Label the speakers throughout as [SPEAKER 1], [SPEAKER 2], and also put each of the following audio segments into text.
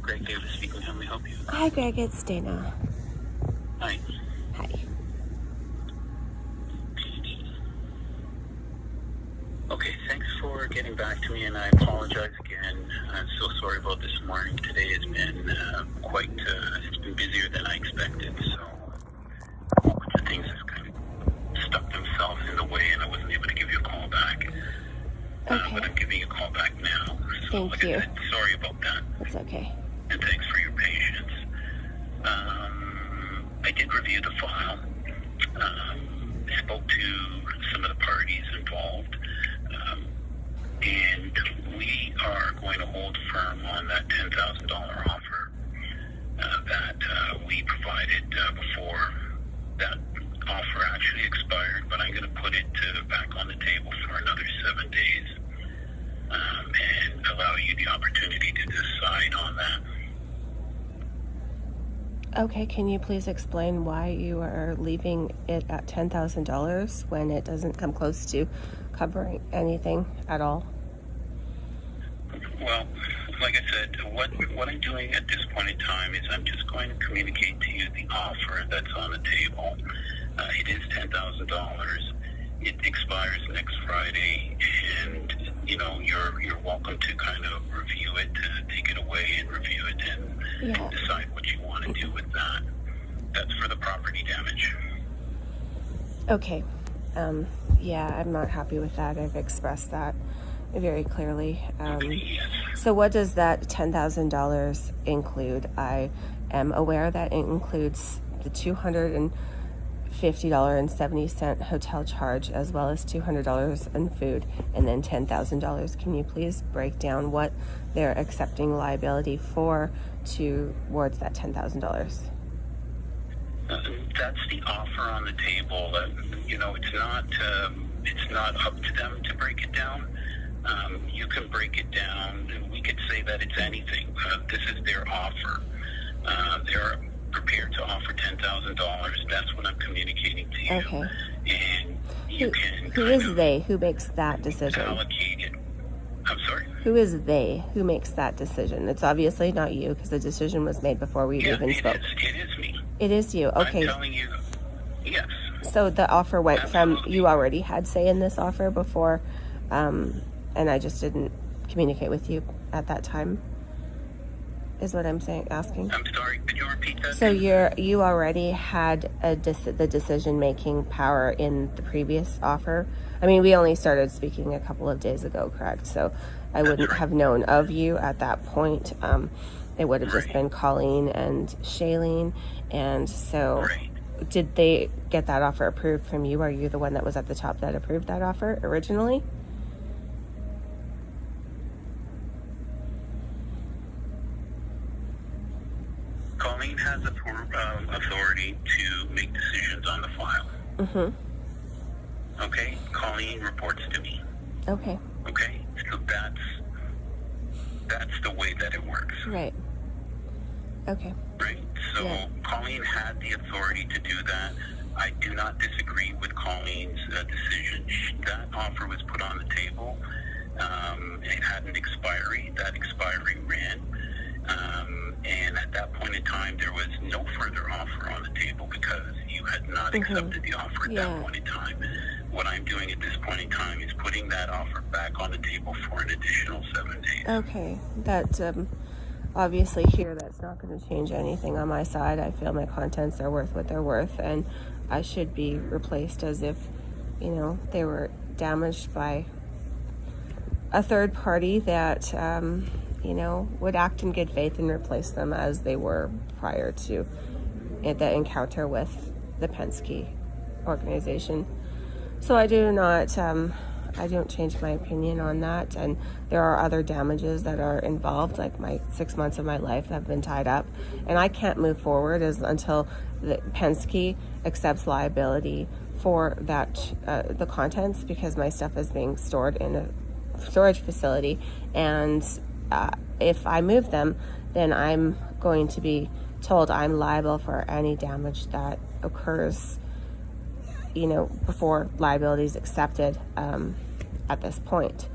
[SPEAKER 1] Greg Davis speaking. How may I help you?
[SPEAKER 2] Hi, Greg. It's Dana.
[SPEAKER 1] Hi.
[SPEAKER 2] Hi.
[SPEAKER 1] Okay, thanks for getting back to me, and I apologize again. I'm so sorry about this morning. Today has been it's been busier than I expected, so a whole bunch of things have kind of stuck themselves in the way, and I wasn't able to give you a call back.
[SPEAKER 2] Okay.
[SPEAKER 1] But I'm giving you a call back now. So,
[SPEAKER 2] Thank you.
[SPEAKER 1] I said, sorry about that,
[SPEAKER 2] It's okay.
[SPEAKER 1] and thanks for your patience. I did review the file. Spoke to some of the parties involved, and we are going to hold firm on that $10,000 offer that we provided before that offer actually expired, but I'm going to put it back on the table for another 7 days and allow you the opportunity to decide on that.
[SPEAKER 2] Okay, can you please explain why you are leaving it at $10,000 when it doesn't come close to covering anything at all?
[SPEAKER 1] Well, like I said, what I'm doing at this point in time is I'm just going to communicate to you the offer that's on the table. It is $10,000. It expires next Friday, and you're welcome to kind of review it, take it away and review it, and decide what you want to do with that. That's for the property damage.
[SPEAKER 2] Okay. I'm not happy with that. I've expressed that very clearly.
[SPEAKER 1] Yes.
[SPEAKER 2] So what does that $10,000 include? I am aware that it includes the $250.70 hotel charge, as well as $200 in food, and then $10,000. Can you please break down what they're accepting liability for towards that $10,000?
[SPEAKER 1] That's the offer on the table. It's not up to them to break it down. You can break it down. We could say that it's anything. This is their offer. They're prepared to offer $10,000. That's what I'm communicating to you.
[SPEAKER 2] Okay.
[SPEAKER 1] And you
[SPEAKER 2] who is they? Who makes that decision?
[SPEAKER 1] Allocate it. I'm sorry?
[SPEAKER 2] Who is they? Who makes that decision? It's obviously not you, because the decision was made before we even spoke.
[SPEAKER 1] It is me.
[SPEAKER 2] It is you. Okay.
[SPEAKER 1] I'm telling you, yes.
[SPEAKER 2] So the offer went
[SPEAKER 1] Absolutely.
[SPEAKER 2] from, you already had say in this offer before, and I just didn't communicate with you at that time, is what I'm asking.
[SPEAKER 1] I'm sorry, could you repeat that?
[SPEAKER 2] So you already had the decision-making power in the previous offer. I mean, we only started speaking a couple of days ago, correct? So I wouldn't have known of you at that point. It would have just been Colleen and Shailene. And so did they get that offer approved from you? Are you the one that was at the top that approved that offer originally?
[SPEAKER 1] Colleen has authority to make decisions on the file.
[SPEAKER 2] Mm-hmm.
[SPEAKER 1] Okay? Colleen reports to me.
[SPEAKER 2] Okay.
[SPEAKER 1] Okay? So that's the way that it works.
[SPEAKER 2] Right. Okay.
[SPEAKER 1] Right? So Colleen had the authority to do that. I do not disagree with Colleen's decision. That offer was put on the table. It had an expiry. That expiry ran. And at that point in time, there was no further offer on the table because you had not accepted the offer at that point in time. What I'm doing at this point in time is putting that offer back on the table for an additional 7 days.
[SPEAKER 2] Okay. That, obviously here, that's not going to change anything on my side. I feel my contents are worth what they're worth, and I should be replaced as if, they were damaged by a third party that, would act in good faith and replace them as they were prior to the encounter with the Penske organization. So I don't change my opinion on that. And there are other damages that are involved, like my 6 months of my life have been tied up. And I can't move forward until the Penske accepts liability for that, the contents, because my stuff is being stored in a storage facility. And if I move them, then I'm going to be told I'm liable for any damage that occurs, before liability is accepted at this point.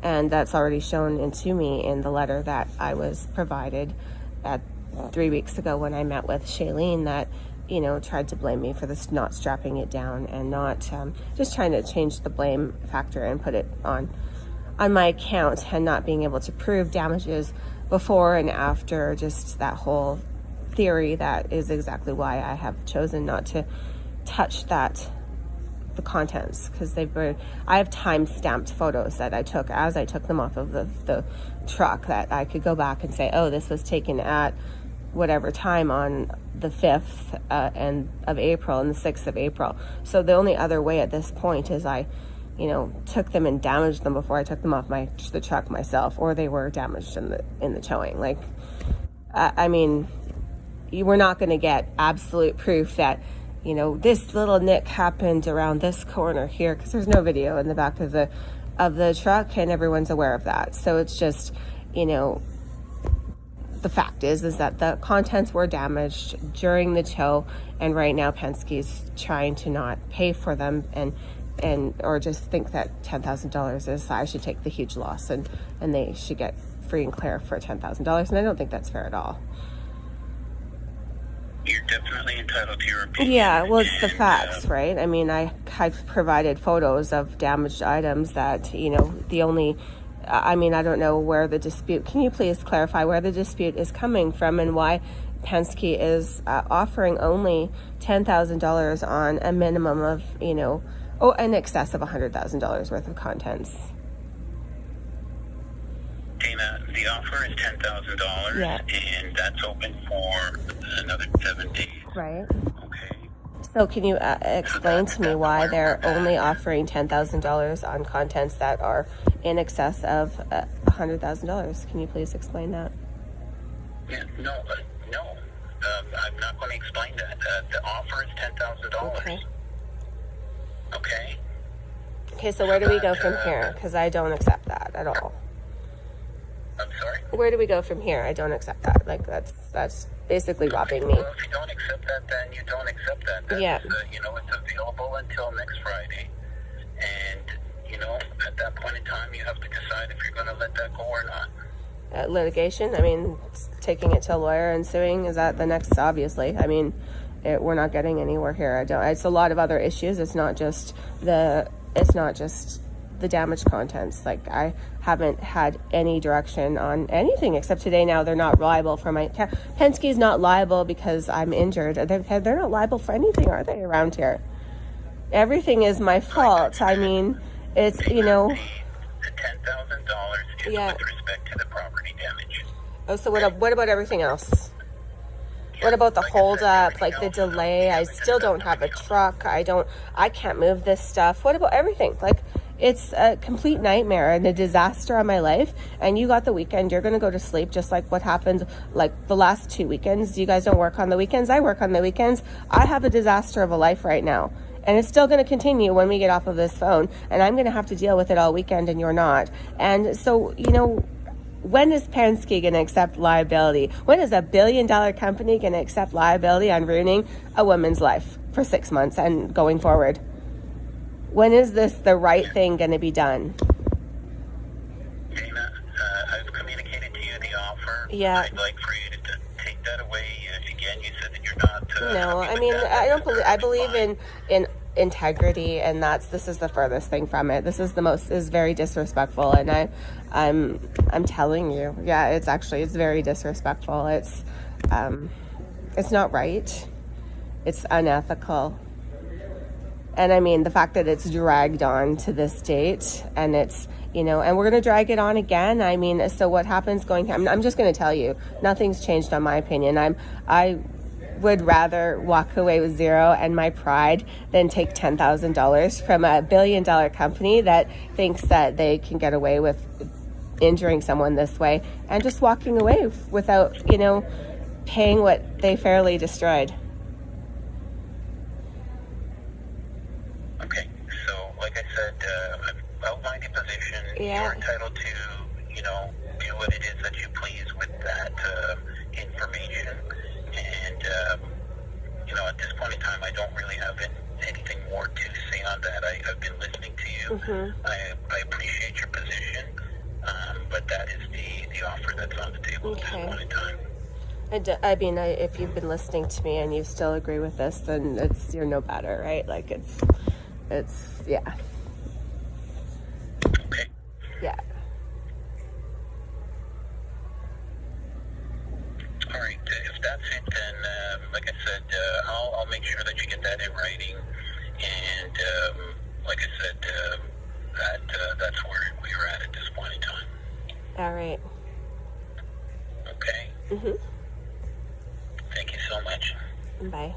[SPEAKER 2] And that's already shown into me in the letter that I was provided at 3 weeks ago when I met with Shailene that, you know, tried to blame me for this, not strapping it down and not just trying to change the blame factor and put it on my account, and not being able to prove damages before and after. Just that whole theory, that is exactly why I have chosen not to touch the contents, because I have time-stamped photos that I took as I took them off of the truck, that I could go back and say, oh, this was taken at whatever time on the 5th of April and the 6th of April. So the only other way at this point is I, you know, took them and damaged them before I took them off the truck myself, or they were damaged in the towing. Like, I mean, you were not going to get absolute proof that, you know, this little nick happened around this corner here, because there's no video in the back of the truck, and everyone's aware of that. So it's just, you know, the fact is that the contents were damaged during the tow, and right now Penske's trying to not pay for them and or just think that $10,000 is, I should take the huge loss and they should get free and clear for $10,000, and I don't think that's fair at all.
[SPEAKER 1] You're definitely entitled to your opinion.
[SPEAKER 2] Yeah, well, it's the facts, right? I mean, I've provided photos of damaged items that, you know, I don't know where the dispute, can you please clarify where the dispute is coming from, and why Penske is offering only $10,000 on a minimum of, you know, in excess of $100,000 worth of contents?
[SPEAKER 1] Dana, the offer is $10,000,
[SPEAKER 2] yeah,
[SPEAKER 1] and that's open for another 7 days.
[SPEAKER 2] Right.
[SPEAKER 1] Okay.
[SPEAKER 2] So can you explain to me why they're only offering $10,000 on contents that are in excess of $100,000? Can you please explain that?
[SPEAKER 1] Yeah, no. I'm not going to explain that. The offer is $10,000. Okay.
[SPEAKER 2] Okay, so where do we go from here? Because I don't accept that at all.
[SPEAKER 1] I'm sorry?
[SPEAKER 2] Where do we go from here? I don't accept that. Like, that's basically robbing me.
[SPEAKER 1] Well, if you don't accept that, then you don't accept that. That's,
[SPEAKER 2] yeah.
[SPEAKER 1] You know, it's available until next Friday. And, you know, at that point in time, you have to decide if you're going to let that go or not.
[SPEAKER 2] Litigation? I mean, taking it to a lawyer and suing, is that the next? Obviously. I mean, we're not getting anywhere here. It's a lot of other issues. It's not just the damaged contents. Like, I haven't had any direction on anything except today. Now they're not liable for my Penske's not liable because I'm injured. They're not liable for anything, are they, around here? Everything is my fault. I mean, it's, you know,
[SPEAKER 1] the $10,000 is with respect to the property damage.
[SPEAKER 2] Oh, so what about everything else? What about the holdup, like the delay? I still don't have a truck. I can't move this stuff. What about everything? Like, it's a complete nightmare and a disaster on my life. And you got the weekend. You're going to go to sleep, just like what happened like the last 2 weekends. You guys don't work on the weekends. I work on the weekends. I have a disaster of a life right now. And it's still going to continue when we get off of this phone. And I'm going to have to deal with it all weekend, and you're not. And so, you know, when is Penske going to accept liability? When is a billion-dollar company going to accept liability on ruining a woman's life for 6 months and going forward? When is this the right thing going to be done?
[SPEAKER 1] Dana, I've communicated to you the offer.
[SPEAKER 2] Yeah.
[SPEAKER 1] I'd like for you to take that away. Again, you said that you're not...
[SPEAKER 2] no, I mean, I believe in integrity, and this is the furthest thing from it. This is very disrespectful, and I'm telling you, yeah, it's very disrespectful. It's not right. It's unethical. And I mean, the fact that it's dragged on to this date, and it's, you know, and we're going to drag it on again. I mean, so what happens I'm just going to tell you, nothing's changed on my opinion. I would rather walk away with zero and my pride than take $10,000 from a billion-dollar company that thinks that they can get away with injuring someone this way and just walking away without, you know, paying what they fairly destroyed.
[SPEAKER 1] Okay, so like I said, I've outlined your position.
[SPEAKER 2] Yeah.
[SPEAKER 1] You're entitled to, you know, do what it is that you please with that information. And, you know, at this point in time, I don't really have anything more to say on that. I've been listening to you.
[SPEAKER 2] Mm-hmm.
[SPEAKER 1] I appreciate your position, but that is the offer that's on the table at this point in time.
[SPEAKER 2] I mean, if you've been listening to me and you still agree with this, then you're no better, right? Like yeah.
[SPEAKER 1] Okay.
[SPEAKER 2] Yeah.
[SPEAKER 1] All right. If that's it, then like I said, I'll make sure that you get that in writing, and like I said, that's where we are at this point in time.
[SPEAKER 2] All right.
[SPEAKER 1] Okay.
[SPEAKER 2] Mhm.
[SPEAKER 1] Thank you so much.
[SPEAKER 2] Bye.